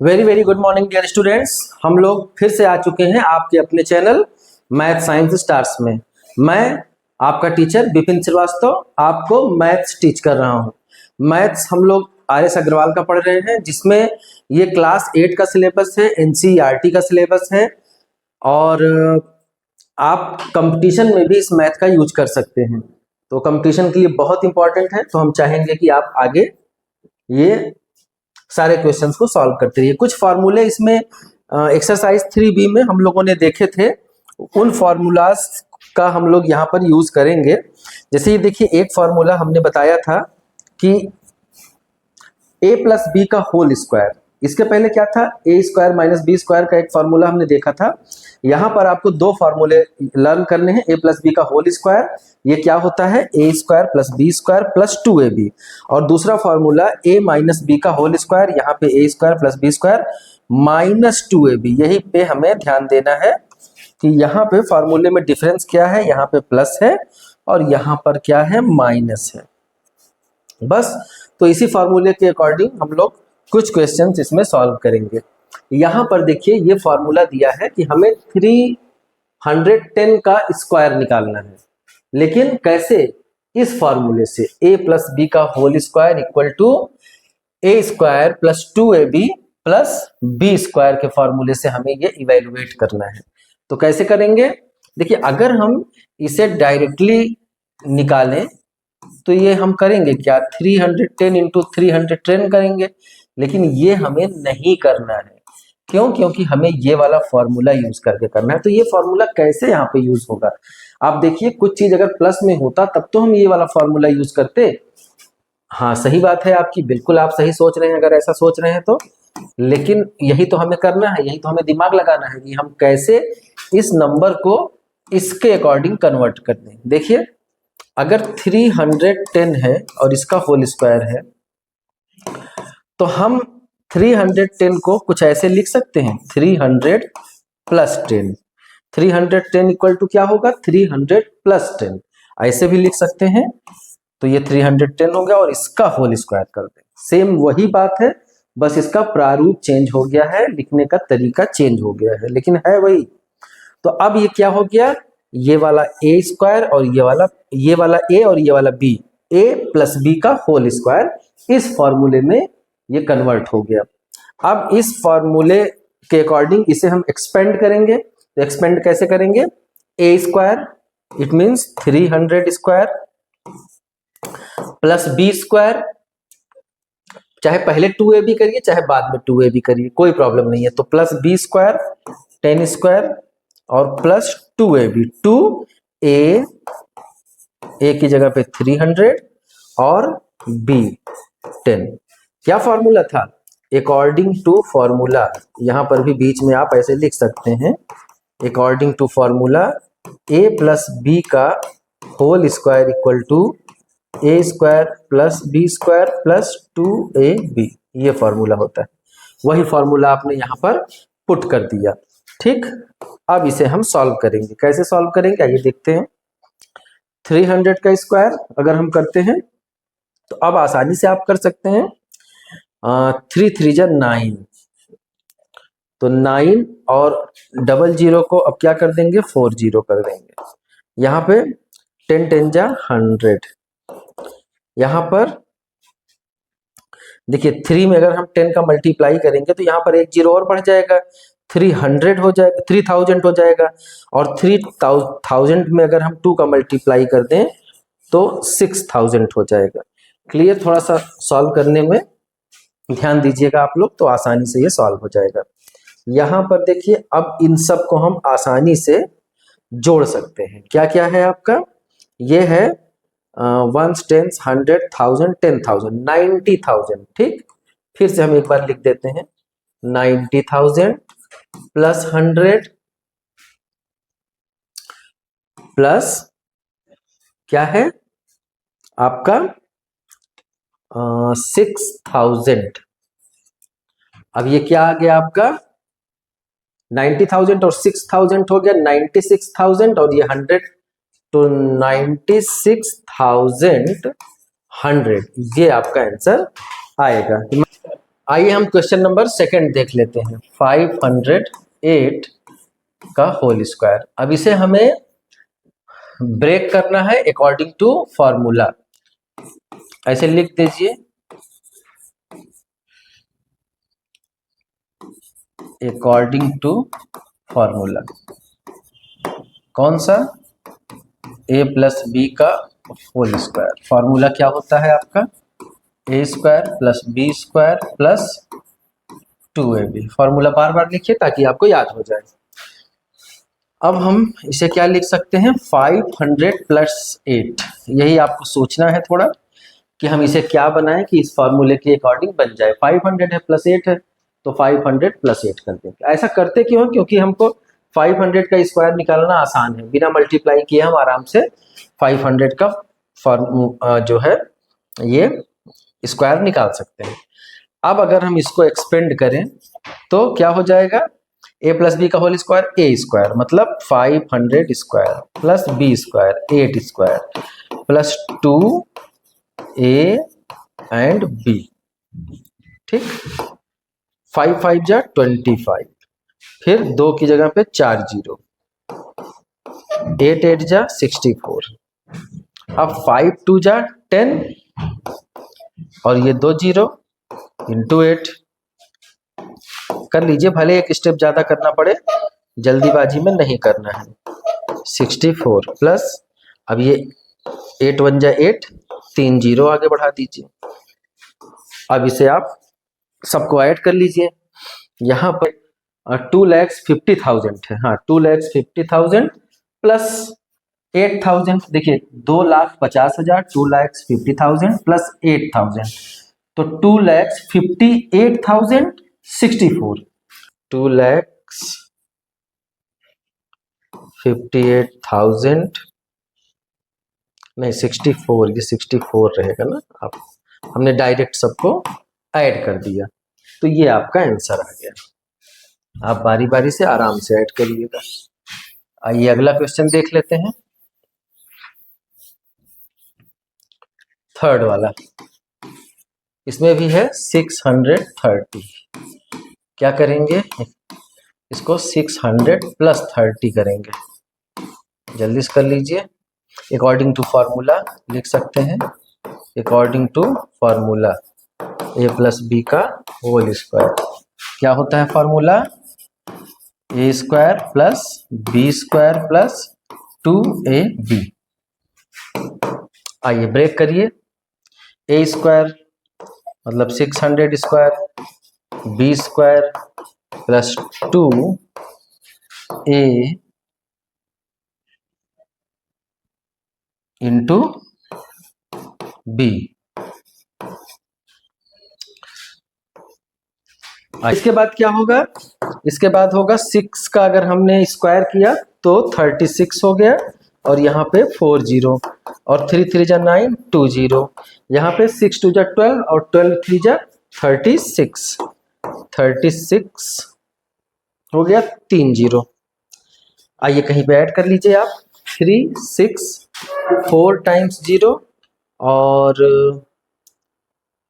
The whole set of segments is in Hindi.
Very very good morning dear students. हम लोग फिर से आ चुके हैं आपके अपने चैनल मैथ साइंस स्टार्स में। मैं आपका टीचर विपिन श्रीवास्तव आपको मैथ्स टीच कर रहा हूं। मैथ्स हम लोग आर.एस. अग्रवाल का पढ़ रहे हैं, जिसमें ये क्लास 8 का सिलेबस है, एनसीईआरटी का सिलेबस है और आप कंपटीशन में भी इस मैथ का यूज कर सकते हैं। तो कंपटीशन के लिए बहुत इंपॉर्टेंट है, तो हम चाहेंगे कि आप आगे ये सारे क्वेश्चंस को सॉल्व करते रहिए। कुछ फार्मूले इसमें एक्सरसाइज 3B में हम लोगों ने देखे थे, उन फार्मूलाज का हम लोग यहाँ पर यूज करेंगे। जैसे ये देखिए, एक फार्मूला हमने बताया था कि a प्लस बी का होल स्क्वायर। इसके पहले क्या था, ए स्क्वायर माइनस बी स्क्वायर का एक फार्मूला हमने देखा था। यहाँ पर आपको दो फार्मूले लर्न करने हैं, ए प्लस बी का होल स्क्वायर, ये क्या होता है, ए square plus B square plus 2ab, और दूसरा फार्मूला ए माइनस बी का होल स्क्वायर, यहाँ पे A square plus B square minus 2ab। यही पे हमें ध्यान देना है कि यहाँ पे फार्मूले में डिफरेंस क्या है, यहाँ पे प्लस है और यहाँ पर क्या है, माइनस है। बस, तो इसी फार्मूले के अकॉर्डिंग हम लोग कुछ क्वेश्चंस इसमें सॉल्व करेंगे। यहाँ पर देखिए, ये फार्मूला दिया है कि हमें 310 का स्क्वायर निकालना है, लेकिन कैसे, इस फार्मूले से a प्लस बी का whole square equal to A square plus 2ab plus B square के फार्मूले से हमें ये इवेलुएट करना है। तो कैसे करेंगे, देखिए, अगर हम इसे डायरेक्टली निकालें तो ये हम करेंगे क्या, 310 इंटू 310 करेंगे, लेकिन ये हमें नहीं करना है। क्यों, क्योंकि हमें ये वाला फॉर्मूला यूज करके करना है। तो ये फॉर्मूला कैसे यहाँ पे यूज होगा, आप देखिए, कुछ चीज अगर प्लस में होता तब तो हम ये वाला फॉर्मूला यूज करते। हाँ, सही बात है आपकी, बिल्कुल आप सही सोच रहे हैं अगर ऐसा सोच रहे हैं तो, लेकिन यही तो हमें करना है, यही तो हमें दिमाग लगाना है कि हम कैसे इस नंबर को इसके अकॉर्डिंग कन्वर्ट कर दें। देखिए, अगर 310 है और इसका होल स्क्वायर है, तो हम 310 को कुछ ऐसे लिख सकते हैं, 300 प्लस 10। 310 इक्वल टू क्या होगा, 300 प्लस 10, ऐसे भी लिख सकते हैं। तो ये 310 हो गया और इसका होल स्क्वायर कर दें। सेम वही बात है, बस इसका प्रारूप चेंज हो गया है, लिखने का तरीका चेंज हो गया है, लेकिन है वही। तो अब ये क्या हो गया, ये वाला ए स्क्वायर और ये वाला ए और ये वाला बी, ए प्लस बी का होल स्क्वायर, इस फॉर्मूले में ये कन्वर्ट हो गया। अब इस फॉर्मूले के अकॉर्डिंग इसे हम एक्सपेंड करेंगे। तो एक्सपेंड कैसे करेंगे, A square it means 300 square plus B square, चाहे पहले 2ab करिए चाहे बाद में 2ab करिए, कोई प्रॉब्लम नहीं है। तो प्लस बी स्क्वायर 10 स्क्वायर और प्लस 2ab, 2a, a की जगह पे 300 और b 10। क्या फॉर्मूला था, अकॉर्डिंग टू फॉर्मूला, यहां पर भी बीच में आप ऐसे लिख सकते हैं, according to formula a plus B का whole square equal to A square plus B square plus 2ab, ये फॉर्मूला होता है। वही फॉर्मूला आपने यहाँ पर पुट कर दिया, ठीक। अब इसे हम सॉल्व करेंगे, कैसे सॉल्व करेंगे आइए देखते हैं। 300 का स्क्वायर अगर हम करते हैं तो अब आसानी से आप कर सकते हैं, 3 3 जा 9, तो 9 और 00 को अब क्या कर देंगे, 40 कर देंगे। यहाँ पे 10 10 जा 100, यहाँ पर देखिए 3 में अगर हम 10 का मल्टीप्लाई करेंगे तो यहाँ पर एक जीरो और बढ़ जाएगा, 300 हो जाएगा, 3000 हो जाएगा, और 3000 में अगर हम 2 का मल्टीप्लाई कर दें तो 6000 हो जाएगा। क्लियर, थोड़ा सा सॉल्व करने में ध्यान दीजिएगा आप लोग, तो आसानी से ये सॉल्व हो जाएगा। यहाँ पर देखिए, अब इन सब को हम आसानी से जोड़ सकते हैं। क्या क्या है आपका, ये है 1 10 100 1000 10,000 90,000, ठीक। फिर से हम एक बार लिख देते हैं, 90,000 प्लस 100 प्लस क्या है आपका 6,000। अब ये क्या आ गया आपका, 90,000 और 6,000 हो गया 96,000, और ये 100 तो 96,100, ये आपका आंसर आएगा। आइए हम क्वेश्चन नंबर सेकंड देख लेते हैं। 508 का होल स्क्वायर। अब इसे हमें ब्रेक करना है अकॉर्डिंग टू फॉर्मूला। ऐसे लिख दीजिए, अकॉर्डिंग टू फॉर्मूला। कौन सा? a प्लस बी का होल स्क्वायर। फॉर्मूला क्या होता है आपका? A square plus B square plus 2ab। Formula बार बार लिखिए ताकि आपको याद हो जाए। अब हम इसे क्या लिख सकते हैं? 500 प्लस 8। यही आपको सोचना है थोड़ा कि हम इसे क्या बनाएं कि इस फॉर्मूले के अकॉर्डिंग बन जाए। 500 है प्लस 8 है तो 500 प्लस 8 कर देंगे। ऐसा करते क्यों? क्योंकि हमको 500 का स्क्वायर निकालना आसान है, बिना मल्टीप्लाई किए हम आराम से 500 का जो है ये स्क्वायर निकाल सकते हैं। अब अगर हम इसको एक्सपेंड करें तो क्या हो जाएगा? a प्लस बी का होल स्क्वायर ए स्क्वायर, मतलब 500 square plus B square 8 square plus 2a and b। ठीक, 5 5 जा 25, फिर 2 की जगह पे 4 जीरो, 8 8 जा 64। अब 5 2 जा 10 और ये 2 जीरो इंटू 8 कर लीजिए, भले एक स्टेप ज्यादा करना पड़े, जल्दीबाजी में नहीं करना है। 64 प्लस, अब ये 8 1 जा 8, 3 जीरो आगे बढ़ा दीजिए। अब इसे आप सबको ऐड कर लीजिए। यहाँ पर 2,50,000 है। हाँ, 2,50,000 प्लस 8,000। देखिए 2,50,000, 2,50,000 प्लस 8,000 तो 2,58,064। 2,58,000 नहीं 64, ये 64 रहेगा ना। आप हमने डायरेक्ट सबको ऐड कर दिया तो ये आपका आंसर आ गया। आप बारी बारी से आराम से ऐड करिएगा। आइए अगला क्वेश्चन देख लेते हैं, थर्ड वाला। इसमें भी है 630। क्या करेंगे? इसको 600 प्लस 30 करेंगे। जल्दी से कर लीजिए। अकॉर्डिंग टू फॉर्मूला लिख सकते हैं, according to formula A plus B का होल स्क्वायर। क्या होता है formula? A square plus B square plus 2ab। आइए ब्रेक करिए। ए स्क्वायर मतलब 600 square, B square plus 2a into B. इसके बाद क्या होगा? इसके बाद होगा 6 का अगर हमने स्क्वायर किया तो 36 हो गया, और यहाँ पे 4 जीरो, और 3 3 जा 9, 2 जीरो, यहाँ पे 6 2 जा 12 और 12 3 जा 36, 36 हो गया, 3 जीरो। आइए कहीं पे ऐड कर लीजिए आप। 3 6 4 टाइम्स जीरो, और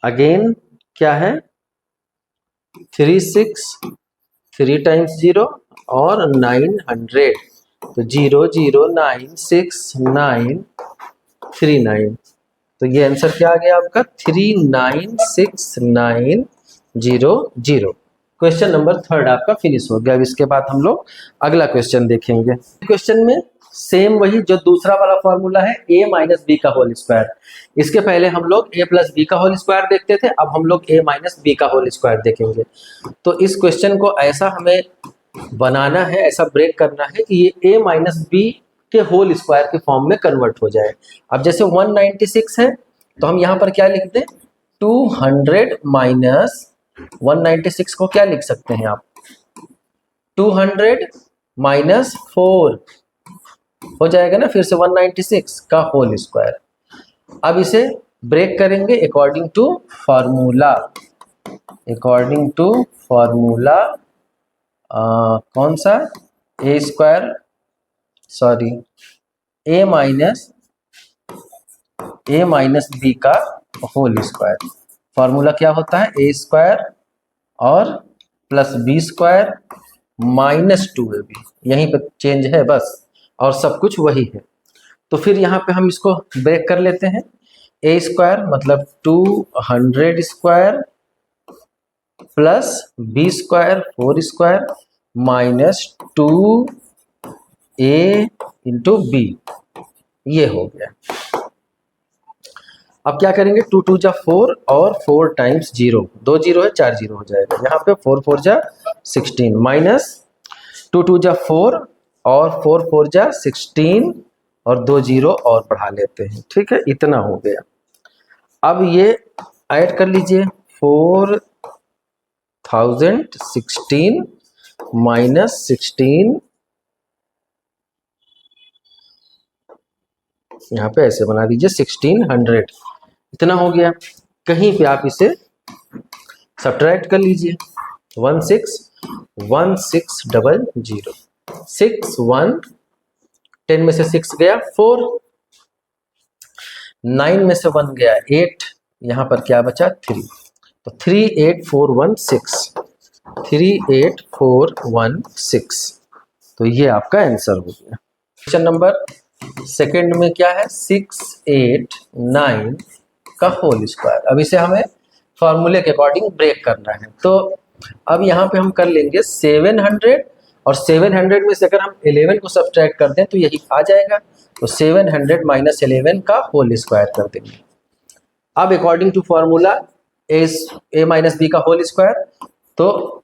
अगेन क्या है? 3 6 3 टाइम्स जीरो और 900, तो 0 0 9 6 9 3 9। तो ये आंसर क्या आ गया आपका? 396,900। क्वेश्चन नंबर थर्ड आपका फिनिश हो गया। अब इसके बाद हम लोग अगला क्वेश्चन देखेंगे। क्वेश्चन में सेम वही जो दूसरा वाला फॉर्मूला है, a माइनस बी का होल स्क्वायर। इसके पहले हम लोग a प्लस बी का होल स्क्वायर देखते थे, अब हम लोग a माइनस बी का होल स्क्वायर देखेंगे। तो इस क्वेश्चन को ऐसा हमें बनाना है, ऐसा ब्रेक करना है कि ये a माइनस बी के होल स्क्वायर के फॉर्म में कन्वर्ट हो जाए। अब जैसे 196 है तो हम यहाँ पर क्या लिख दें? 200 माइनस 196 को क्या लिख सकते हैं आप? 200 माइनस 4 हो जाएगा ना, फिर से 196 का होल स्क्वायर। अब इसे ब्रेक करेंगे according to formula. According to formula कौन सा? A square, sorry a minus B का होल स्क्वायर। फॉर्मूला क्या होता है? ए स्क्वायर और plus B square minus 2ab, यहीं पे चेंज है बस, और सब कुछ वही है। तो फिर यहाँ पे हम इसको ब्रेक कर लेते हैं। ए स्क्वायर मतलब 200 square plus B square 4 square minus 2a into b, ये हो गया। अब क्या करेंगे, 2 2 जा 4 और 4 टाइम्स 0, 2 0 है 4 0 हो जाएगा। यहाँ पे 4 4 जा 16 माइनस 2 2 जा 4 और 4 4 जा 16 और 2 0 और बढ़ा लेते हैं। ठीक है, इतना हो गया। अब ये ऐड कर लीजिए, 4016 माइनस 16, यहाँ पे ऐसे बना दीजिए 1600, इतना हो गया। कहीं पे आप इसे सब्ट्रैक्ट कर लीजिए, 161600, 6 1 10 में से 6 गया 4, 9 में से 1 गया 8, यहाँ पर क्या बचा 3, तो 38416, 38416, तो ये आपका आंसर हो गया। क्वेश्चन नंबर सेकंड में क्या है, 689 का होल स्क्वायर। अब इसे हमें फॉर्मूले के अकॉर्डिंग ब्रेक करना है। तो अब यहाँ पे हम कर लेंगे 700, और 700 में से अगर हम 11 को सब्ट्रैक्ट कर दें तो यही आ जाएगा, तो 700 माइनस 11 का होल स्क्वायर कर देंगे। अब according to formula A minus B का होल स्क्वायर, तो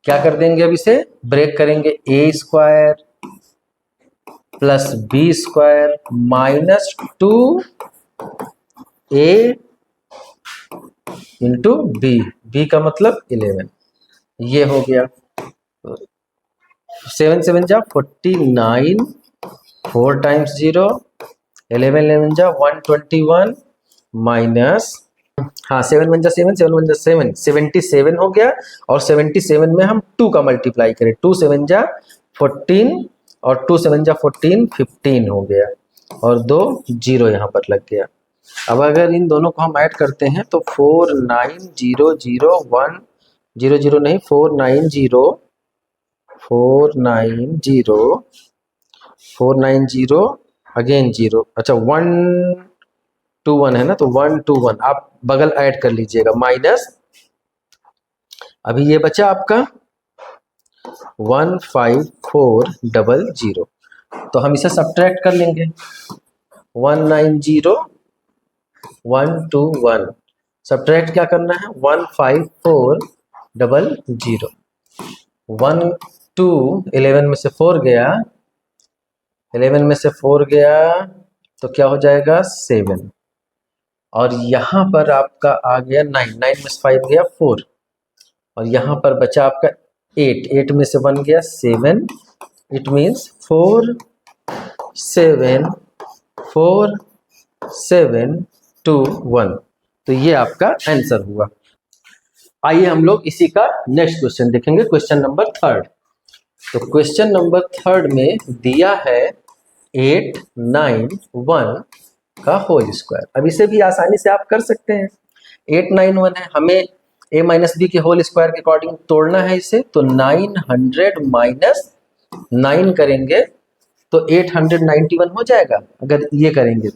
क्या कर देंगे, अब इसे ब्रेक करेंगे, A square plus B square minus 2a into B, B का मतलब 11, ये हो गया। 7 7 जा 49, 4 टाइम्स 0, 11 11 जा 121 माइनस, हाँ 7 1 जा 7, 7 1 जा 7, 77 हो गया। और 77 में हम 2 का मल्टीप्लाई करें, 2 7 जा 14 और 2 7 जा 14, 15 हो गया, और 2 0 यहाँ पर लग गया। अब अगर इन दोनों को हम ऐड करते हैं तो 49001 00 नहीं 490 अगेन 0, अच्छा 121 है ना, तो 121 आप बगल ऐड कर लीजिएगा माइनस, अभी ये बचा आपका 15400, तो हम इसे सब्ट्रैक्ट कर लेंगे, 190 121 सब्ट्रैक्ट क्या करना है, 15400, 1 2 11 में से 4 गया, 11 में से 4 गया तो क्या हो जाएगा 7, और यहाँ पर आपका आ गया 9, 9 में से 5 गया 4, और यहाँ पर बचा आपका 8, 8 में से 1 गया 7, इट मीन्स 4 7 4 7 2 1, तो ये आपका आंसर हुआ। आइए हम लोग इसी का नेक्स्ट क्वेश्चन देखेंगे, क्वेश्चन नंबर थर्ड। तो क्वेश्चन नंबर थर्ड में दिया है 891 का होल स्क्वायर। अब इसे भी आसानी से आप कर सकते हैं, 891 है, हमें a माइनस बी के होल स्क्वायर के अकॉर्डिंग तोड़ना है इसे, तो 900 माइनस 9 करेंगे तो 891 हो जाएगा अगर ये करेंगे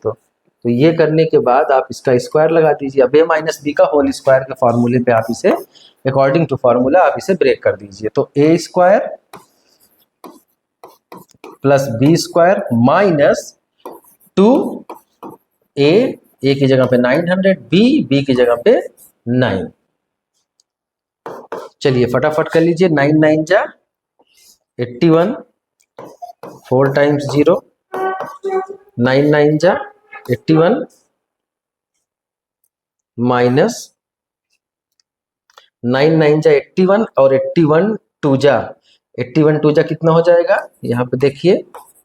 तो ये करने के बाद आप इसका स्क्वायर लगा दीजिए। अब a माइनस बी का होल स्क्वायर के फॉर्मूले पे आप इसे अकॉर्डिंग टू फॉर्मूला आप इसे ब्रेक कर दीजिए, तो a square plus B square minus 2a, a की जगह पे 900, b की जगह पे 9। चलिए फटाफट कर लीजिए, 9 9 जा 81, 4 टाइम्स 0, 9 9 जा 81 माइनस 9 9 जा 81 और 81 2 जा 81 2 जा कितना हो जाएगा, यहाँ पे देखिए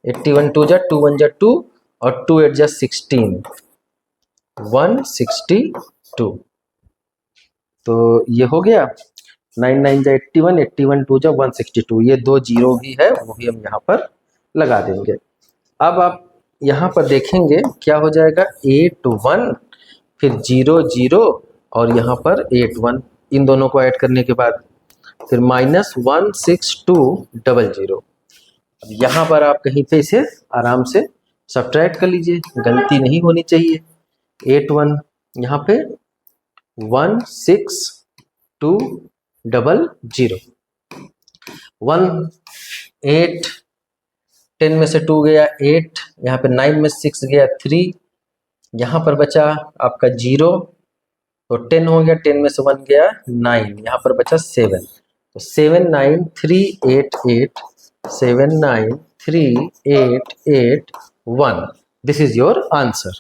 81 2 जा 2 1 जा 2 और 2 8 जा 16, 162, तो ये हो गया 9 9 जा 81, 81 2 जा 162, ये 2 0 भी है वो भी हम यहाँ पर लगा देंगे। अब आप यहाँ पर देखेंगे क्या हो जाएगा, 8 1 फिर 0 0 और यहाँ पर 8 1, इन दोनों को ऐड करने के बाद, फिर -16200। अब यहाँ पर आप कहीं पे इसे आराम से सब्ट्रैक्ट कर लीजिए, गलती नहीं होनी चाहिए। 81 यहाँ पे 16200, 8 10 में से 2 गया 8, यहाँ पे 9 में 6 गया 3, यहाँ पर बचा आपका 0, तो 10 हो गया, 10 में से 1 गया 9, यहाँ पर बचा 7, तो 79388, 79388 1, दिस इज योर आंसर।